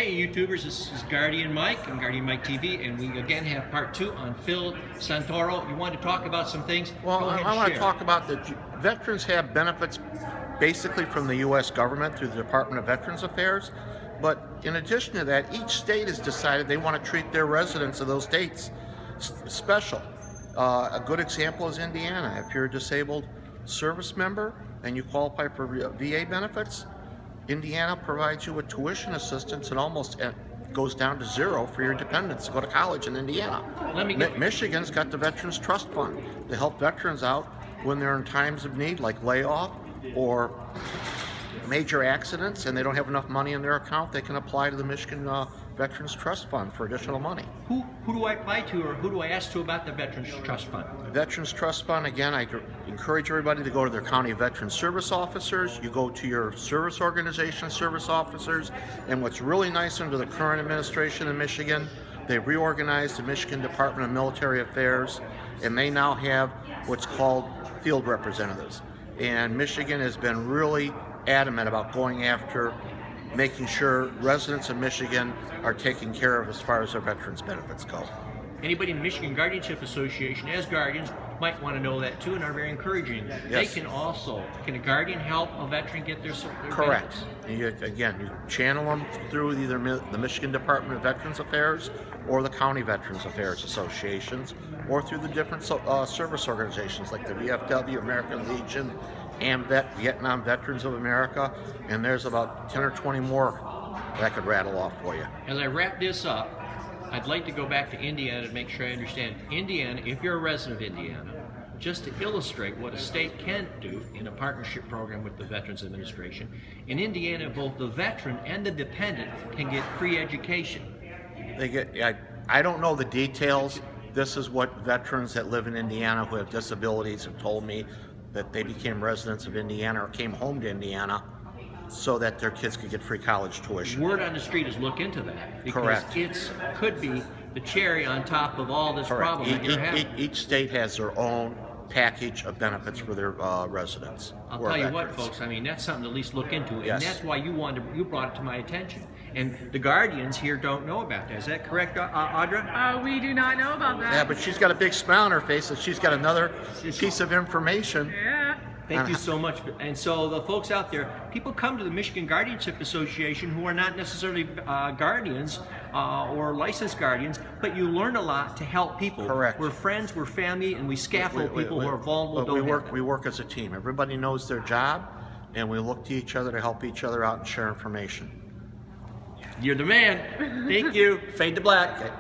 Hey YouTubers, this is Guardian Mike and Guardian Mike TV, and we again have part 2 on Phil Santoro. You wanted to talk about some things? Well, Go ahead I and want to share. talk about that veterans have benefits basically from the U.S. government through the Department of Veterans Affairs. But in addition to that, each state has decided they want to treat their residents of those states special. A good example is Indiana. If you're a disabled service member and you qualify for VA benefits, Indiana provides you with tuition assistance and almost goes down to zero for your dependents to go to college in Indiana. Michigan's got the Veterans Trust Fund to help veterans out when they're in times of need, like layoff or major accidents, and they don't have enough money in their account. They can apply to the Michigan Veterans Trust Fund for additional money. Who do I apply to, or who do I ask to about the Veterans Trust Fund? The Veterans Trust Fund, again, I encourage everybody to go to their county veteran service officers. You go to your service organization service officers, and what's really nice under the current administration in Michigan, they reorganized the Michigan Department of Military Affairs, and they now have what's called field representatives. And Michigan has been really adamant about going after making sure residents of Michigan are taken care of as far as their veterans benefits go. Anybody in the Michigan Guardianship Association as guardians might want to know that too, and are very encouraging. Yes. Can a guardian help a veteran get their Correct. benefits? You channel them through either the Michigan Department of Veterans Affairs or the County Veterans Affairs Associations, or through the different service organizations like the VFW, American Legion, AMVET, Vietnam Veterans of America, and there's about 10 or 20 more that I could rattle off for you. As I wrap this up, I'd like to go back to Indiana to make sure I understand. Indiana, if you're a resident of Indiana, just to illustrate what a state can do in a partnership program with the Veterans Administration, in Indiana, both the veteran and the dependent can get free education. I don't know the details. This is what veterans that live in Indiana who have disabilities have told me, that they became residents of Indiana or came home to Indiana so that their kids could get free college tuition. Word on the street is look into that, because Correct. it could be the cherry on top of all this problem that you're having. Each state has their own package of benefits for their residents. I'll tell you what, folks, I mean, that's something to at least look into, and Yes. that's why you brought it to my attention. And the guardians here don't know about that. Is that correct, Audra? We do not know about that. Yeah, but she's got a big smile on her face, and she's got another piece of information. Yeah. Thank you so much. And so the folks out there, people come to the Michigan Guardianship Association who are not necessarily guardians or licensed guardians, but you learn a lot to help people. Correct. We're friends, we're family, and we scaffold people who are vulnerable. We work as a team. Everybody knows their job, and we look to each other to help each other out and share information. You're the man. Thank you. Fade to black.